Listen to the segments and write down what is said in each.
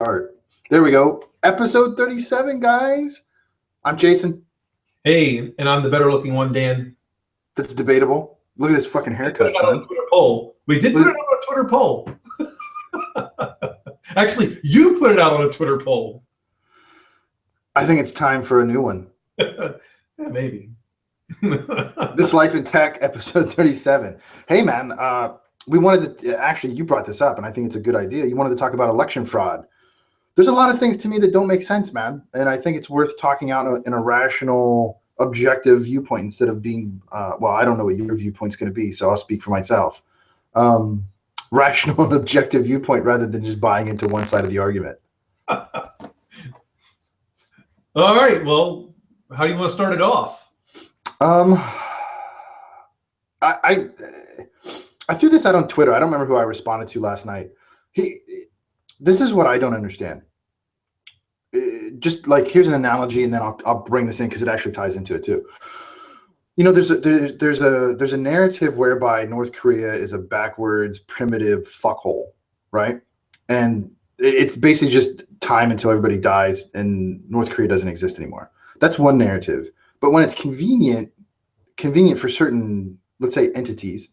Start. There we go. Episode 37, guys. I'm Jason. Hey, and I'm the better looking one, Dan. That's debatable. Look at this fucking haircut, son. We did put it on a Twitter poll. Actually, you put it out on a Twitter poll. I think it's time for a new one. Yeah, maybe. This Life in Tech, episode 37. Hey, man, we wanted to, actually, you brought this up, and I think it's a good idea. You wanted to talk about election fraud. There's a lot of things to me that don't make sense, man. And I think it's worth talking out in a rational, objective viewpoint instead of being, well, I don't know what your viewpoint's going to be, so I'll speak for myself. Rational and objective viewpoint rather than just buying into one side of the argument. All right. Well, how do you want to start it off? I threw this out on Twitter. I don't remember who I responded to last night. This is what I don't understand. Just like, here's an analogy, and then I'll bring this in because it actually ties into it too. You know, there's a narrative whereby North Korea is a backwards, primitive fuckhole, right? And it's basically just time until everybody dies and North Korea doesn't exist anymore. That's one narrative. But when it's convenient for certain, let's say, entities,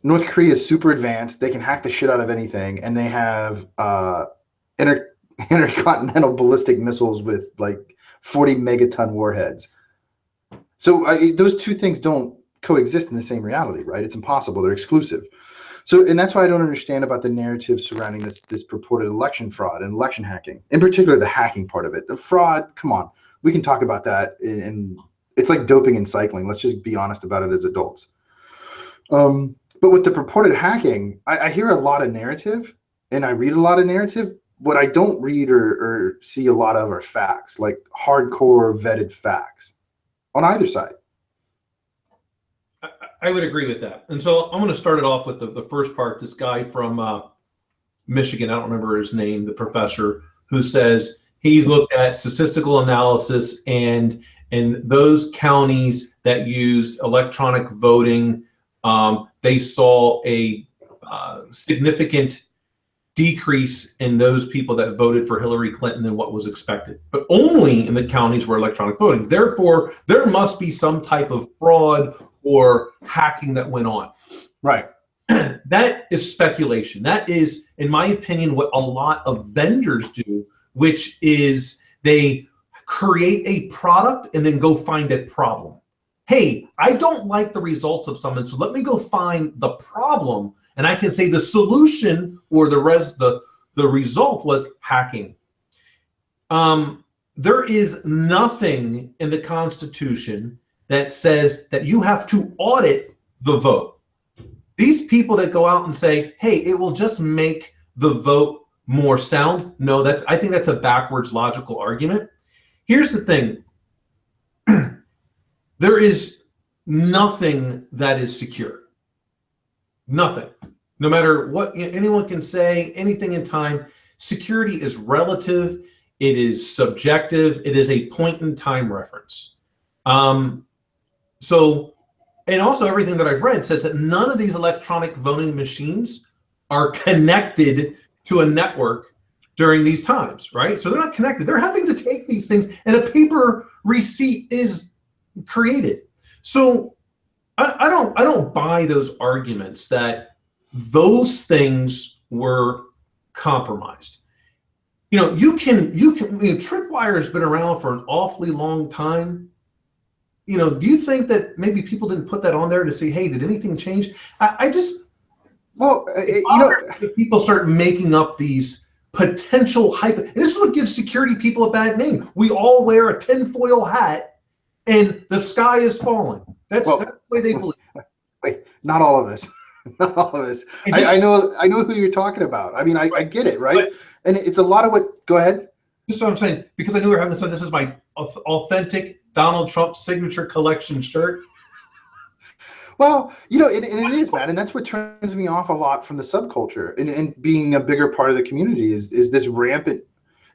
North Korea is super advanced. They can hack the shit out of anything, and they have intercontinental ballistic missiles with like 40 megaton warheads. So those two things don't coexist in the same reality, right? It's impossible. They're exclusive. So, and that's what I don't understand about the narrative surrounding this purported election fraud and election hacking, in particular the hacking part of it. The fraud, come on, we can talk about that. And it's like doping and cycling. Let's just be honest about it as adults. But with the purported hacking, I hear a lot of narrative and I read a lot of narrative. What I don't read or see a lot of are facts, like hardcore vetted facts on either side. I would agree with that. And so I'm going to start it off with the first part. This guy from Michigan, I don't remember his name, the professor, who says he looked at statistical analysis, and in those counties that used electronic voting, they saw a significant decrease in those people that voted for Hillary Clinton than what was expected, but only in the counties where electronic voting. Therefore, there must be some type of fraud or hacking that went on. Right. That is speculation. That is, in my opinion, what a lot of vendors do, which is they create a product and then go find a problem. Hey, I don't like the results of something, so let me go find the problem, and I can say the solution or the result was hacking. There is nothing in the Constitution that says that you have to audit the vote. These people that go out and say, hey, it will just make the vote more sound. No, I think that's a backwards logical argument. Here's the thing. There is nothing that is secure. Nothing. No matter what anyone can say, anything in time, security is relative. It is subjective. It is a point in time reference. So, and also everything that I've read says that none of these electronic voting machines are connected to a network during these times, right? So they're not connected. They're having to take these things, and a paper receipt is created. So I don't buy those arguments that those things were compromised. You know, tripwire has been around for an awfully long time. You know, do you think that maybe people didn't put that on there to say, hey, did anything change? People start making up these potential hype. And this is what gives security people a bad name. We all wear a tinfoil hat and the sky is falling. That's the way they believe. Wait, not all of us. Not all of us. I know who you're talking about. I mean, I get it, right? And it's a lot of what. Go ahead. This is what I'm saying, because I knew we were having this one. This is my authentic Donald Trump signature collection shirt. Well, you know, and it is, man, and that's what turns me off a lot from the subculture and being a bigger part of the community is this rampant,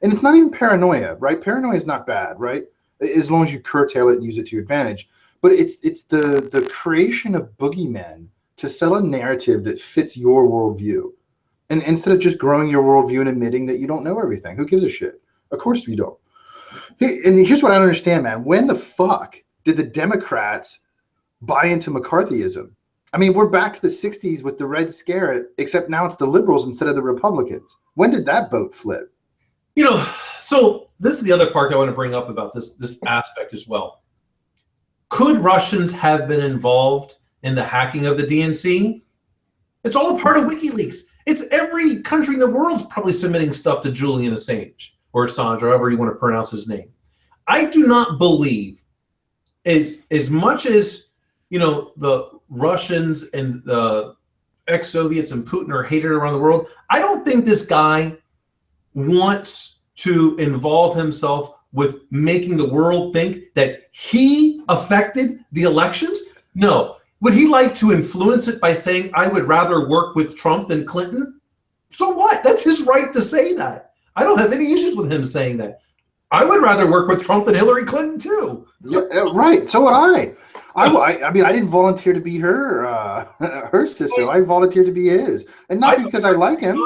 and it's not even paranoia, right? Paranoia is not bad, right? As long as you curtail it and use it to your advantage. But it's the creation of boogeymen to sell a narrative that fits your worldview. And instead of just growing your worldview and admitting that you don't know everything, who gives a shit? Of course you don't. And here's what I don't understand, man. When the fuck did the Democrats buy into McCarthyism? I mean, we're back to the 60s with the Red Scare, except now it's the liberals instead of the Republicans. When did that boat flip? So this is the other part I want to bring up about this aspect as well. Could Russians have been involved in the hacking of the DNC? It's all a part of WikiLeaks. It's every country in the world's probably submitting stuff to Julian Assange or Assange, or however you want to pronounce his name. I do not believe, as much as the Russians and the ex-Soviets and Putin are hated around the world, I don't think this guy wants to involve himself with making the world think that he affected the elections. No. Would he like to influence it by saying, I would rather work with Trump than Clinton? So what? That's his right to say that. I don't have any issues with him saying that. I would rather work with Trump than Hillary Clinton too. Yeah, right. So would I. I mean, I didn't volunteer to be her sister. I volunteered to be his, and not because I like him.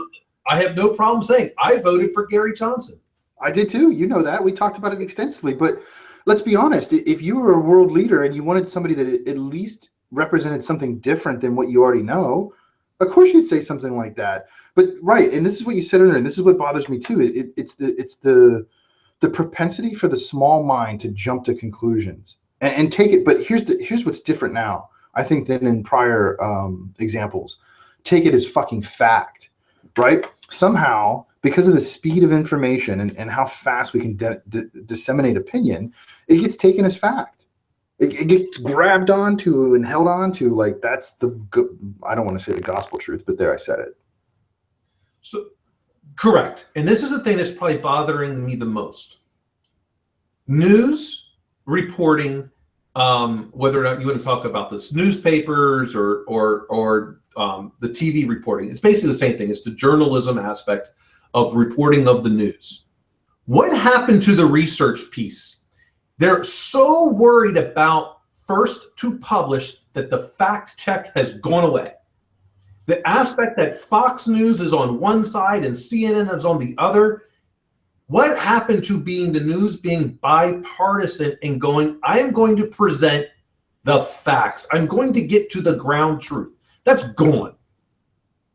I have no problem saying I voted for Gary Johnson. I did too. You know that. We talked about it extensively. But let's be honest. If you were a world leader and you wanted somebody that at least represented something different than what you already know, of course you'd say something like that. But right, and this is what you said earlier, and this is what bothers me too. It's the propensity for the small mind to jump to conclusions and take it. But here's what's different now, I think, than in prior examples. Take it as fucking fact, right? Somehow, because of the speed of information and how fast we can disseminate opinion, it gets taken as fact. It gets grabbed onto and held onto like that's I don't want to say the gospel truth, but there, I said it. So, correct. And this is the thing that's probably bothering me the most. News reporting, whether or not you want to talk about this, newspapers or the TV reporting, it's basically the same thing. It's the journalism aspect of reporting of the news. What happened to the research piece? They're so worried about first to publish that the fact check has gone away. The aspect that Fox News is on one side and CNN is on the other. What happened to the news being bipartisan and going, I am going to present the facts. I'm going to get to the ground truth. That's gone.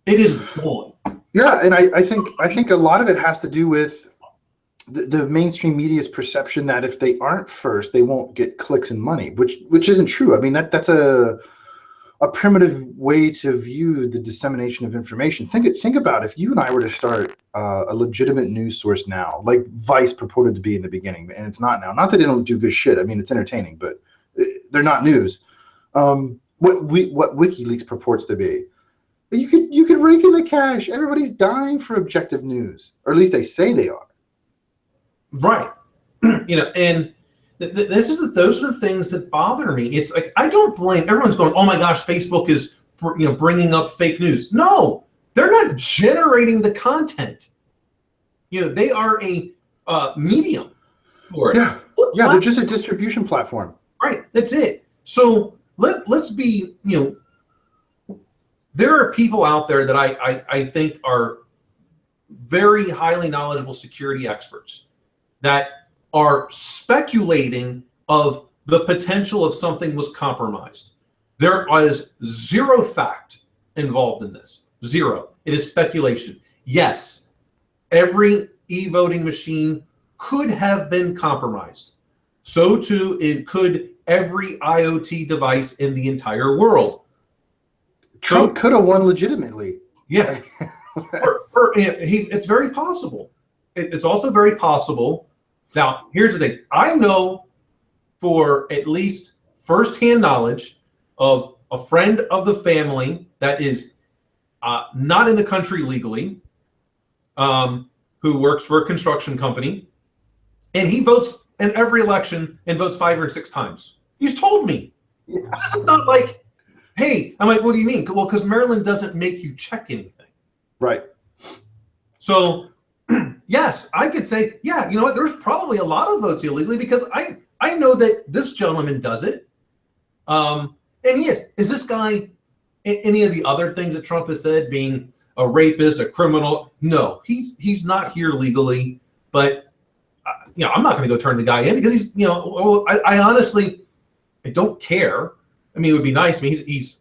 It is gone. Yeah, and I think a lot of it has to do with the mainstream media's perception that if they aren't first, they won't get clicks and money, which isn't true. I mean, that's a primitive way to view the dissemination of information. Think about if you and I were to start a legitimate news source now, like Vice purported to be in the beginning, and it's not now. Not that they don't do good shit. I mean, it's entertaining, but they're not news. What WikiLeaks purports to be. You could rake in the cash. Everybody's dying for objective news, or at least they say they are. Right. And those are the things that bother me. It's like, I don't blame, everyone's going, oh my gosh, Facebook is bringing up fake news. No, they're not generating the content. They are a medium for it. Yeah, they're just a distribution platform. Right, that's it. So let's be, there are people out there that I think are very highly knowledgeable security experts that are speculating of the potential of something was compromised. There is zero fact involved in this. Zero. It is speculation. Yes, every e-voting machine could have been compromised. So too, it could every IoT device in the entire world. Trump could have won legitimately. Yeah. It's very possible. It's also very possible. Now, here's the thing. I know for at least firsthand knowledge of a friend of the family that is not in the country legally, who works for a construction company, and he votes in every election and votes 5 or 6 times. He's told me. Yeah. This is not like, hey, I'm like, what do you mean? Well, because Maryland doesn't make you check anything. Right. So, yes, I could say, yeah, you know what? There's probably a lot of votes illegally because I know that this gentleman does it. And he is. Is this guy any of the other things that Trump has said being a rapist, a criminal. No, he's not here legally. But I'm not going to go turn the guy in because he's, I honestly, I don't care. I mean, it would be nice. I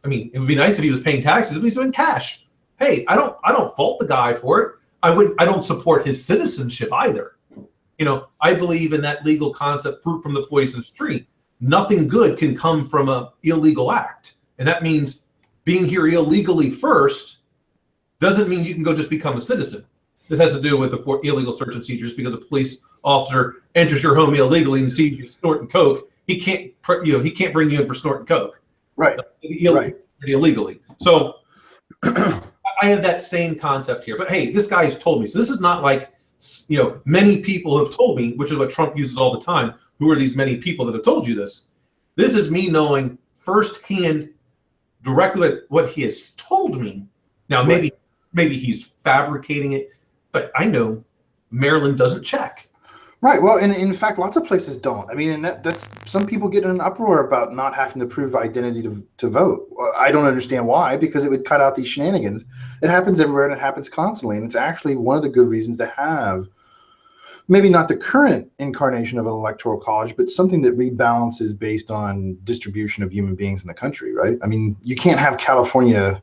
mean, it would be nice if he was paying taxes, but he's doing cash. Hey, I don't fault the guy for it. I don't support his citizenship either. I believe in that legal concept, fruit from the poisonous tree. Nothing good can come from an illegal act. And that means being here illegally first doesn't mean you can go just become a citizen. This has to do with the illegal search and seizures, because a police officer enters your home illegally and sees you snorting coke. He can't bring you in for snorting coke. Right. Illegally. So I have that same concept here. But hey, this guy has told me. So this is not like, many people have told me, which is what Trump uses all the time. Who are these many people that have told you this? This is me knowing firsthand, directly what he has told me. Now, maybe he's fabricating it, but I know Maryland doesn't check. Right. Well, and in fact, lots of places don't. I mean, and that's some people get in an uproar about not having to prove identity to vote. I don't understand why, because it would cut out these shenanigans. It happens everywhere and it happens constantly. And it's actually one of the good reasons to have maybe not the current incarnation of an electoral college, but something that rebalances based on distribution of human beings in the country, right? I mean, you can't have California,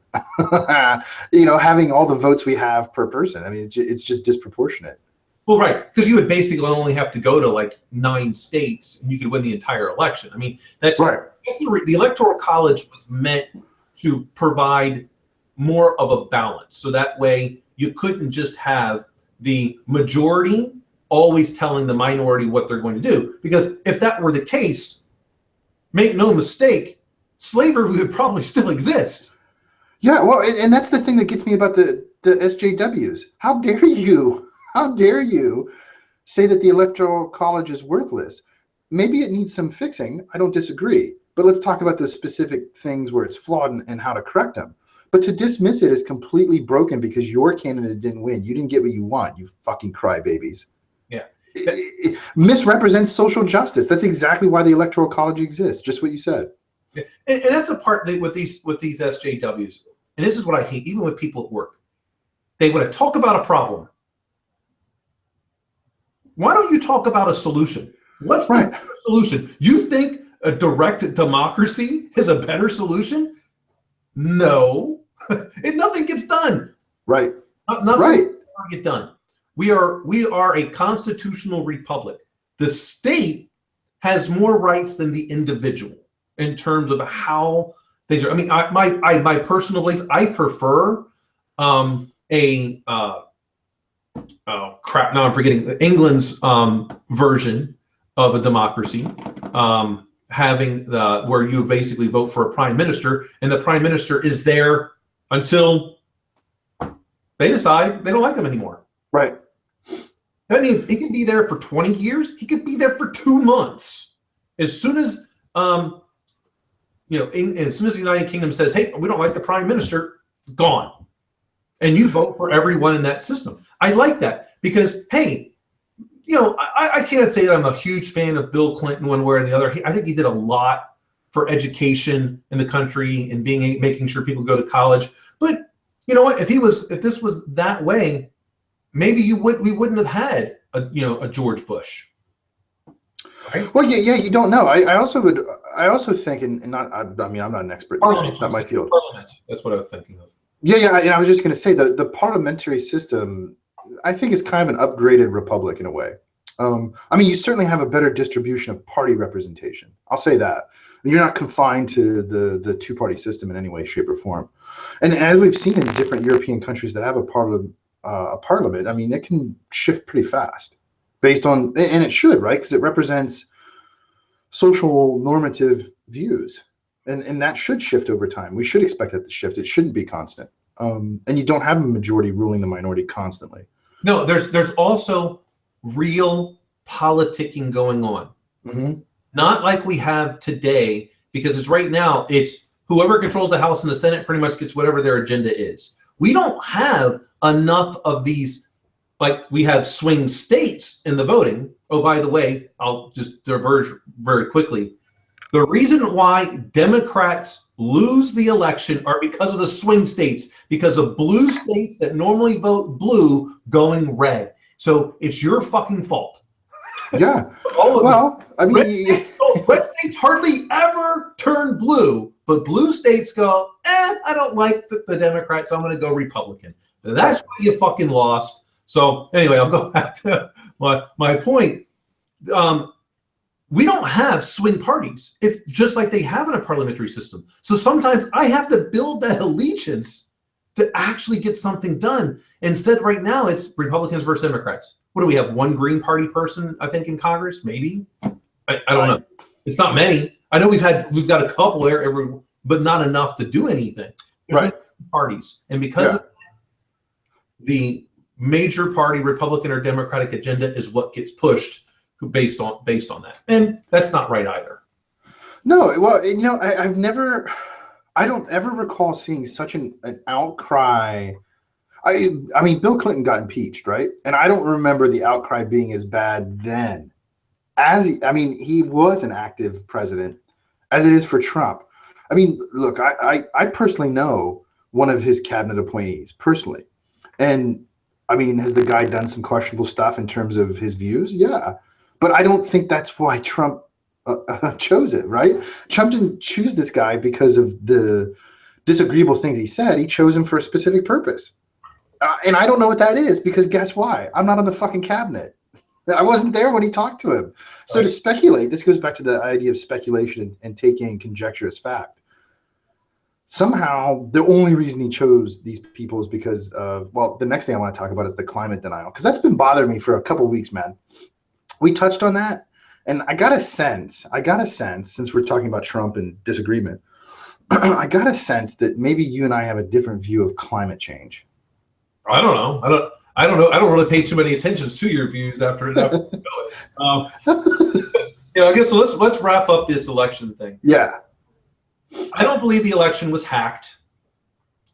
having all the votes we have per person. I mean, it's just disproportionate. Well, right, because you would basically only have to go to like 9 states and you could win the entire election. I mean, that's right. The Electoral College was meant to provide more of a balance. So that way you couldn't just have the majority always telling the minority what they're going to do. Because if that were the case, make no mistake, slavery would probably still exist. Yeah, well, and that's the thing that gets me about the SJWs. How dare you? How dare you say that the Electoral College is worthless? Maybe it needs some fixing. I don't disagree. But let's talk about the specific things where it's flawed and how to correct them. But to dismiss it as completely broken because your candidate didn't win, you didn't get what you want, you fucking crybabies. Yeah. It misrepresents social justice. That's exactly why the Electoral College exists, just what you said. Yeah. And that's the part that with these SJWs, and this is what I hate, even with people at work. They want to talk about a problem. Why don't you talk about a solution? What's the solution? You think a direct democracy is a better solution? No. Nothing gets done. Right. Nothing get done. We are a constitutional republic. The state has more rights than the individual in terms of how things are. I mean, my personal belief, I prefer oh crap! Now I'm forgetting England's version of a democracy, having where you basically vote for a prime minister, and the prime minister is there until they decide they don't like them anymore. Right. That means he could be there for 20 years. He could be there for 2 months. As soon as as soon as the United Kingdom says, "Hey, we don't like the prime minister," gone, and you vote for everyone in that system. I like that because, hey, I can't say that I'm a huge fan of Bill Clinton one way or the other. I think he did a lot for education in the country and making sure people go to college. But you know what? If this was that way, maybe we wouldn't have had a George Bush. Right? Well, yeah, you don't know. I also think, and not. I mean, I'm not an expert. It's not my field. Parliament. That's what I was thinking of. Yeah. And I was just going to say the parliamentary system, I think, is kind of an upgraded republic in a way. I mean, you certainly have a better distribution of party representation. I'll say that. You're not confined to the two-party system in any way, shape, or form. And as we've seen in different European countries that have a parliament, I mean, it can shift pretty fast based on, and it should, right? Because it represents social normative views. And that should shift over time. We should expect that to shift. It shouldn't be constant. And you don't have a majority ruling the minority constantly. No, there's also real politicking going on. Mm-hmm. Not like we have today, because it's right now, it's whoever controls the House and the Senate pretty much gets whatever their agenda is. We don't have enough of these, like we have swing states in the voting. Oh, by the way, I'll just diverge very quickly. The reason why Democrats lose the election are because of the swing states, because of blue states that normally vote blue going red. So it's your fucking fault. Yeah. All of Well, I mean, red states hardly ever turn blue, but blue states go, I don't like the Democrats, so I'm going to go Republican. That's why you fucking lost. So anyway, I'll go back to my point. We don't have swing parties, if just like they have in a parliamentary system. So sometimes I have to build that allegiance to actually get something done. Instead, right now, it's Republicans versus Democrats. What do we have? One Green Party person, I think, in Congress, maybe. I don't know. It's not many. I know we've got a couple there, but not enough to do anything. There's right. Parties, and because of the major party, Republican or Democratic agenda, is what gets pushed based on that, and that's not right either. No, well, I don't ever recall seeing such an outcry. I mean, Bill Clinton got impeached, right? And I don't remember the outcry being as bad then. He was an active president, as it is for Trump. I mean, look, I personally know one of his cabinet appointees personally, and I mean, has the guy done some questionable stuff in terms of his views? Yeah. But I don't think that's why Trump chose it, right? Trump didn't choose this guy because of the disagreeable things he said. He chose him for a specific purpose. And I don't know what that is, because guess why? I'm not on the fucking cabinet. I wasn't there when he talked to him. So to speculate, this goes back to the idea of speculation and taking conjecture as fact. Somehow, the only reason he chose these people is because of, well, the next thing I want to talk about is the climate denial, because that's been bothering me for a couple of weeks, man. We touched on that, and I got a sense, since we're talking about Trump and disagreement, I got a sense that maybe you and I have a different view of climate change. I don't know. I don't know. I don't really pay too many attentions to your views after I guess so. Let's wrap up this election thing. Yeah. I don't believe the election was hacked.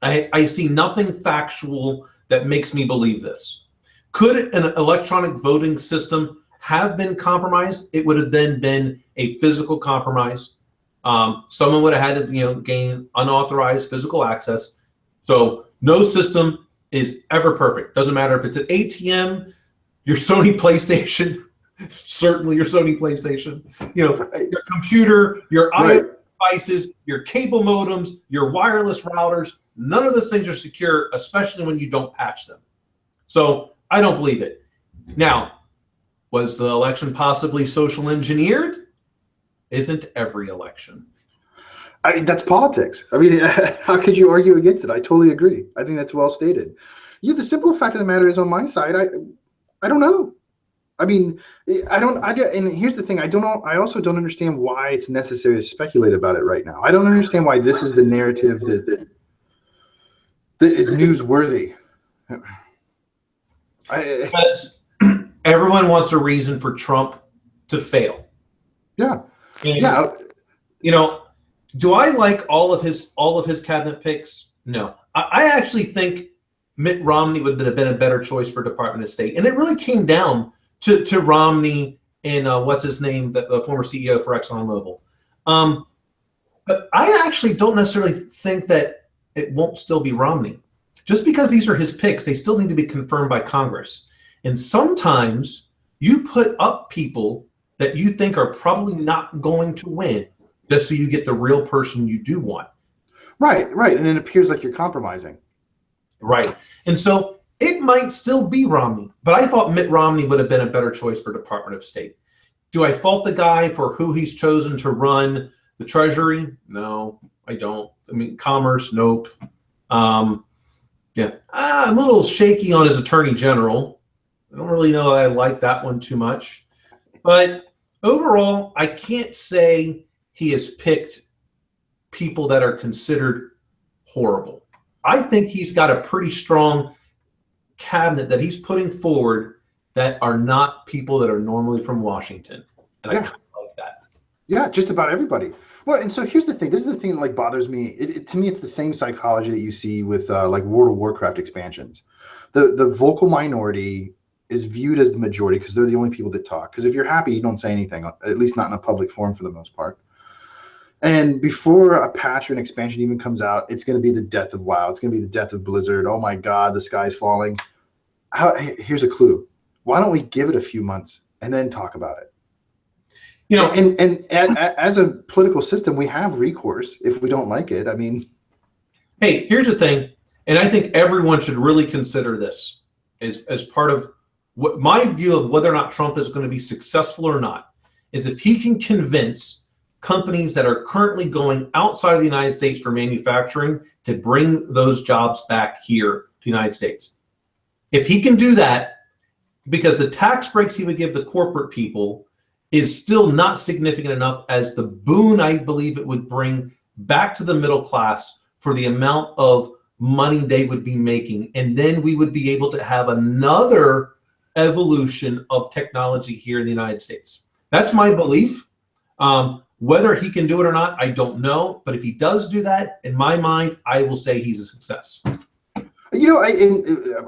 I see nothing factual that makes me believe this. Could an electronic voting system have been compromised? It would have then been a physical compromise. Someone would have had to, gain unauthorized physical access. So no system is ever perfect. Doesn't matter if it's an ATM, your Sony PlayStation, certainly your Sony PlayStation, your computer, your IoT devices, your cable modems, your wireless routers. None of those things are secure, especially when you don't patch them. So I don't believe it. Now, was the election possibly social engineered? Isn't every election? That's politics. I mean, how could you argue against it? I totally agree. I think that's well stated. The simple fact of the matter is, on my side, I don't know. I mean, and here's the thing. I also don't understand why it's necessary to speculate about it right now. I don't understand why this is the narrative that is newsworthy. Because everyone wants a reason for Trump to fail. Yeah. And, do I like all of his cabinet picks? No. I actually think Mitt Romney would have been a better choice for Department of State. And it really came down to Romney and what's his name, the former CEO for ExxonMobil. But I actually don't necessarily think that it won't still be Romney. Just because these are his picks, they still need to be confirmed by Congress. And sometimes you put up people that you think are probably not going to win, just so you get the real person you do want. Right. And it appears like you're compromising. Right. And so it might still be Romney, but I thought Mitt Romney would have been a better choice for Department of State. Do I fault the guy for who he's chosen to run the Treasury? No, I don't. I mean, Commerce, nope. I'm a little shaky on his Attorney General. I don't really know that I like that one too much. But overall, I can't say he has picked people that are considered horrible. I think he's got a pretty strong cabinet that he's putting forward that are not people that are normally from Washington. And I kind of like that. Yeah, just about everybody. Well, and so here's the thing. This is the thing that bothers me. To me, it's the same psychology that you see with World of Warcraft expansions. The vocal minority is viewed as the majority because they're the only people that talk. Because if you're happy, you don't say anything, at least not in a public forum for the most part. And before a patch or an expansion even comes out, it's going to be the death of WoW. It's going to be the death of Blizzard. Oh my God, the sky's falling. Here's a clue. Why don't we give it a few months and then talk about it? You know, and as a political system, we have recourse if we don't like it. I mean, hey, here's the thing, and I think everyone should really consider this as part of what my view of whether or not Trump is going to be successful or not is if he can convince companies that are currently going outside of the United States for manufacturing to bring those jobs back here to the United States. If he can do that, because the tax breaks he would give the corporate people is still not significant enough as the boon I believe it would bring back to the middle class for the amount of money they would be making. And then we would be able to have another evolution of technology here in the United States. That's my belief. Whether he can do it or not, I don't know. But if he does do that, in my mind, I will say he's a success. You know,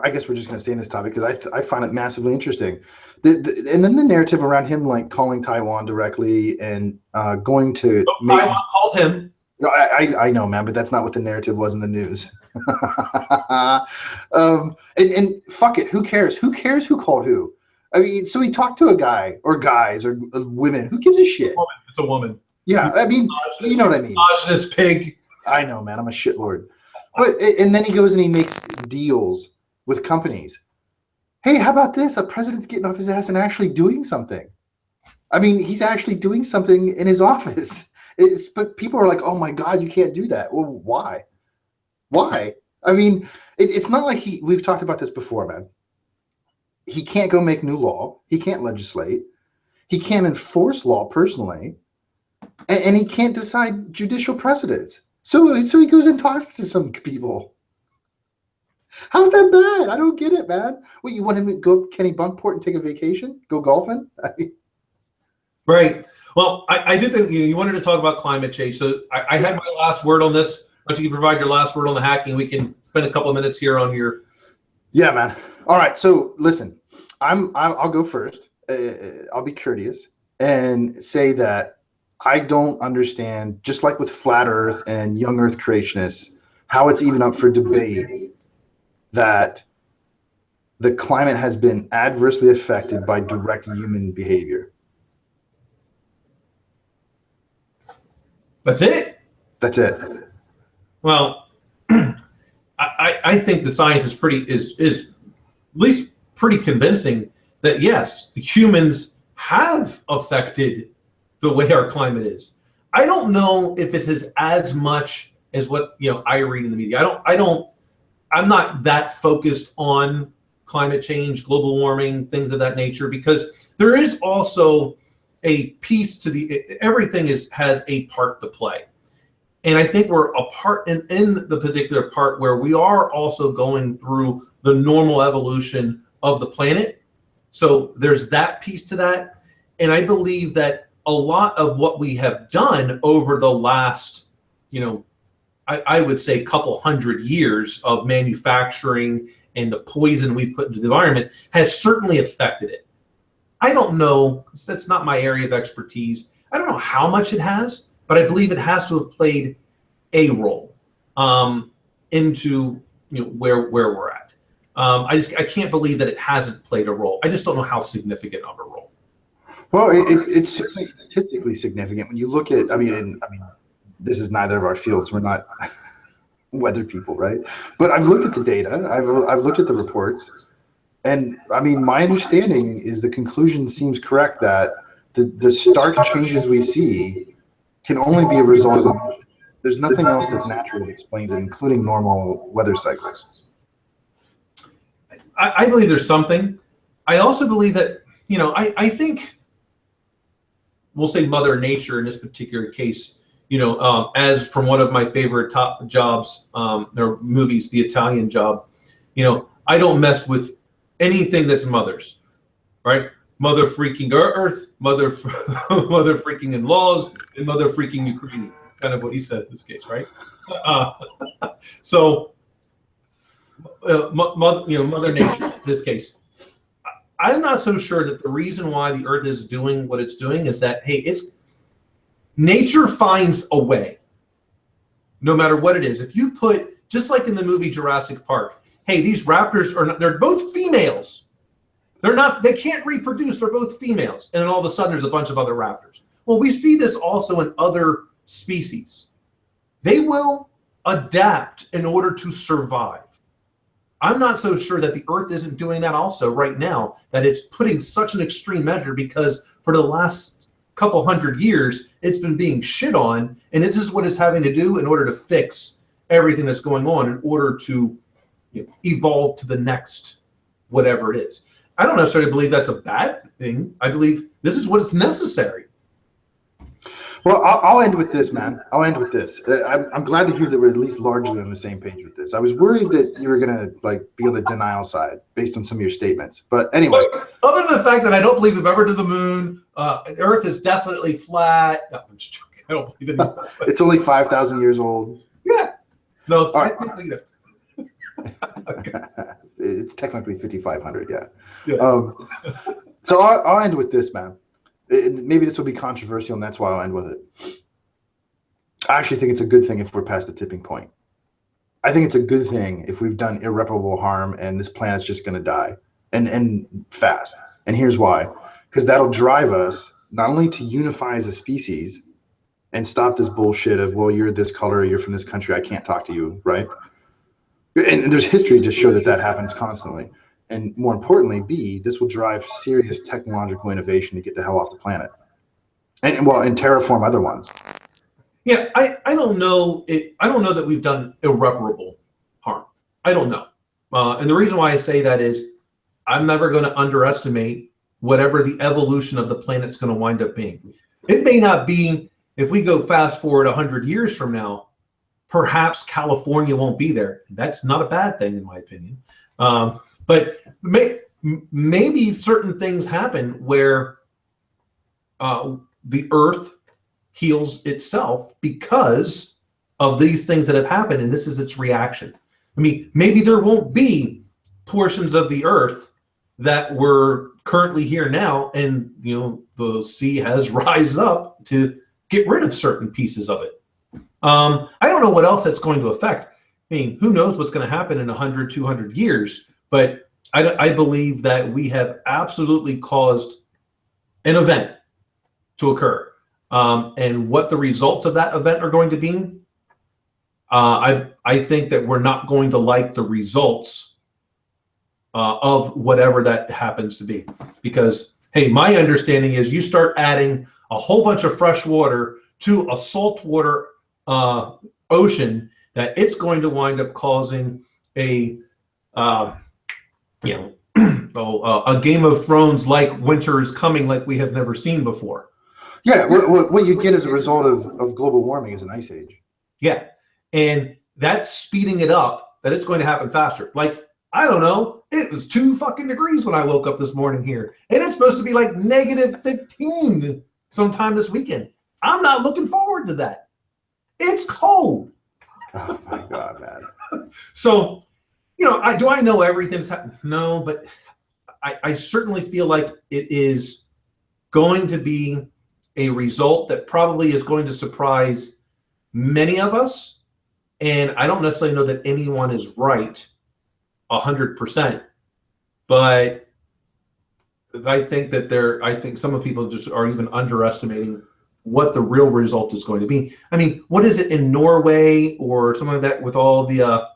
I guess we're just going to stay in this topic because I find it massively interesting. And then the narrative around him, like calling Taiwan directly and going to Taiwan called him. I know, man, but that's not what the narrative was in the news. And fuck it, who cares? Who cares who called who? I mean, so he talked to a guy or guys or women. Who gives a shit? It's a woman. Yeah, I mean, you know what I mean. Misogynist pig. I know, man. I'm a shitlord. But and then he goes and he makes deals with companies. Hey, how about this? A president's getting off his ass and actually doing something. I mean, he's actually doing something in his office. But people are like, oh my God, you can't do that. Well, why? Why? I mean, it's not like we've talked about this before, man. He can't go make new law. He can't legislate. He can't enforce law personally. And he can't decide judicial precedents. So he goes and talks to some people. How's that bad? I don't get it, man. What, you want him to go up Kenny Bunkport and take a vacation? Go golfing? I mean, right. Well, I did think you wanted to talk about climate change. So I had my last word on this. Why don't you provide your last word on the hacking? We can spend a couple of minutes here on your. Yeah, man. All right. So listen, I'll go first. I'll be courteous and say that I don't understand, just like with flat Earth and young Earth creationists, how it's even up for debate that the climate has been adversely affected by direct human behavior. That's it? That's it. Well, I think the science is at least pretty convincing that yes, the humans have affected the way our climate is. I don't know if it's as much as what I read in the media. I'm not that focused on climate change, global warming, things of that nature, because there is also a piece to everything has a part to play. And I think we're a part in the particular part where we are also going through the normal evolution of the planet. So there's that piece to that. And I believe that a lot of what we have done over the last, I would say couple hundred years of manufacturing and the poison we've put into the environment has certainly affected it. I don't know, because that's not my area of expertise. I don't know how much it has, but I believe it has to have played a role into where we're at. I can't believe that it hasn't played a role. I just don't know how significant of a role. Well, it's statistically significant when you look at. I mean, this is neither of our fields. We're not weather people, right? But I've looked at the data. I've looked at the reports, and I mean, my understanding is the conclusion seems correct that the stark changes we see can only be a result of. There's nothing else that's natural that explains it, including normal weather cycles. I believe there's something. I also believe that I think. We'll say Mother Nature in this particular case, as from one of my favorite top jobs, or movies, The Italian Job, I don't mess with anything that's mothers, right? Mother freaking Earth, mother freaking in-laws, and mother freaking Ukraine. Kind of what he said in this case, right? So, Mother Nature in this case. I'm not so sure that the reason why the Earth is doing what it's doing is that, hey, nature finds a way, no matter what it is. If you put, just like in the movie Jurassic Park, hey, these raptors are not, they're both females. They can't reproduce, they're both females. And then all of a sudden there's a bunch of other raptors. Well, we see this also in other species. They will adapt in order to survive. I'm not so sure that the Earth isn't doing that also right now, that it's putting such an extreme measure, because for the last couple hundred years, it's been being shit on, and this is what it's having to do in order to fix everything that's going on, in order to evolve to the next whatever it is. I don't necessarily believe that's a bad thing. I believe this is what is necessary. Well, I'll end with this, man. I'll end with this. I'm glad to hear that we're at least largely on the same page with this. I was worried that you were gonna be on the denial side based on some of your statements. But anyway, other than the fact that I don't believe we've ever to the moon, Earth is definitely flat. No, I'm just joking. I don't believe in it's only 5,000 years old. Yeah. No, technically. It's technically 5,500. Yeah. So I'll end with this, man. Maybe this will be controversial, and that's why I'll end with it. I actually think it's a good thing if we're past the tipping point. I think it's a good thing if we've done irreparable harm and this planet's just going to die, and fast. And here's why. Because that'll drive us not only to unify as a species and stop this bullshit of, well, you're this color, you're from this country, I can't talk to you, right? And there's history to show that that happens constantly. And more importantly, B, this will drive serious technological innovation to get the hell off the planet, and terraform other ones. Yeah, I don't know. I don't know that we've done irreparable harm. I don't know, and the reason why I say that is I'm never going to underestimate whatever the evolution of the planet's going to wind up being. It may not be, if we go fast forward 100 years from now, perhaps California won't be there. That's not a bad thing, in my opinion. But maybe certain things happen where the Earth heals itself because of these things that have happened, and this is its reaction. I mean, maybe there won't be portions of the Earth that were currently here now, and the sea has rised up to get rid of certain pieces of it. I don't know what else that's going to affect. I mean, who knows what's going to happen in 100, 200 years. But I believe that we have absolutely caused an event to occur. And what the results of that event are going to be, I think that we're not going to like the results of whatever that happens to be. Because, hey, my understanding is you start adding a whole bunch of fresh water to a saltwater ocean, that it's going to wind up causing a a Game of Thrones like winter is coming, like we have never seen before. Yeah, what you get as a result of global warming is an ice age. Yeah, and that's speeding it up, that it's going to happen faster. Like, I don't know, it was 2 fucking degrees when I woke up this morning here, and it's supposed to be like -15 sometime this weekend. I'm not looking forward to that. It's cold. Oh my God, man. So, do I know everything's happening? No, but I certainly feel like it is going to be a result that probably is going to surprise many of us. And I don't necessarily know that anyone is right 100%, but I think that I think some of people just are even underestimating what the real result is going to be. I mean, what is it in Norway or something like that, with all the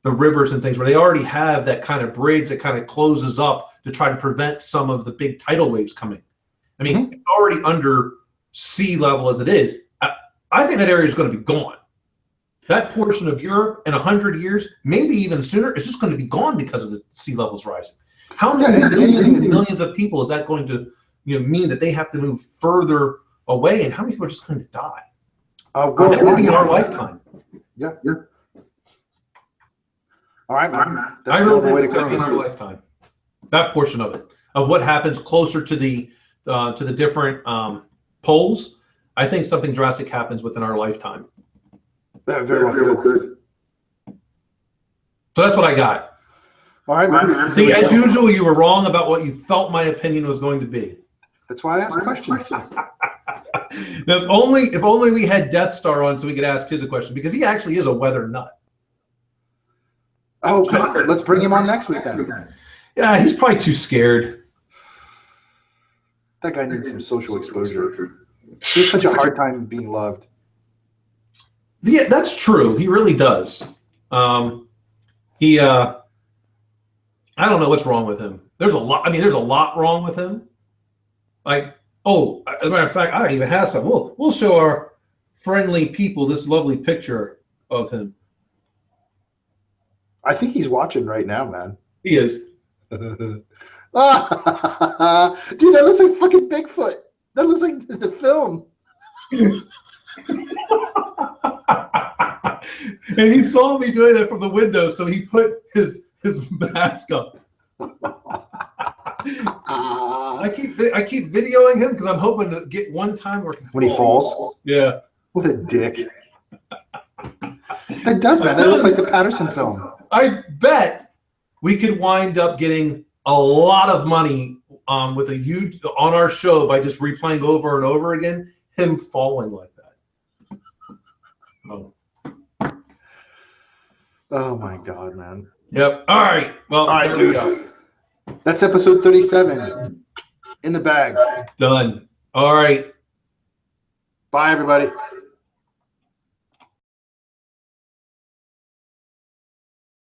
rivers and things, where they already have that kind of bridge that kind of closes up to try to prevent some of the big tidal waves coming? I mean, it's already under sea level as it is. I think that area is going to be gone. That portion of Europe in 100 years, maybe even sooner, is just going to be gone because of the sea levels rising. How many millions and millions of people is that going to mean that they have to move further away, and how many people are just going to die? That will be in our lifetime. Yeah. All right, man. I really think it's going to be in our lifetime. That portion of it, of what happens closer to the different poles, I think something drastic happens within our lifetime. Yeah, very well good. So that's what I got. All right, man. See, as usual, you were wrong about what you felt my opinion was going to be. That's why I asked questions. Now, if only we had Death Star on so we could ask his a question, because he actually is a weather nut. Oh, God. Let's bring him on next week then. Yeah, he's probably too scared. That guy needs some social exposure. He has such a hard time being loved. Yeah, that's true. He really does. I don't know what's wrong with him. There's a lot. I mean, there's a lot wrong with him. Like, oh, as a matter of fact, I don't even have some. We'll show our friendly people this lovely picture of him. I think he's watching right now, man. He is. Dude, that looks like fucking Bigfoot. That looks like the film. And he saw me doing that from the window, so he put his mask on. I keep videoing him because I'm hoping to get one time where when he falls. Yeah. What a dick. That does, man. That looks like the Patterson film. I bet we could wind up getting a lot of money with a huge on our show by just replaying over and over again him falling like that. Oh my God, man. Yep. All right. Well, all right, dude. That's episode 37. In the bag. Done. All right. Bye, everybody.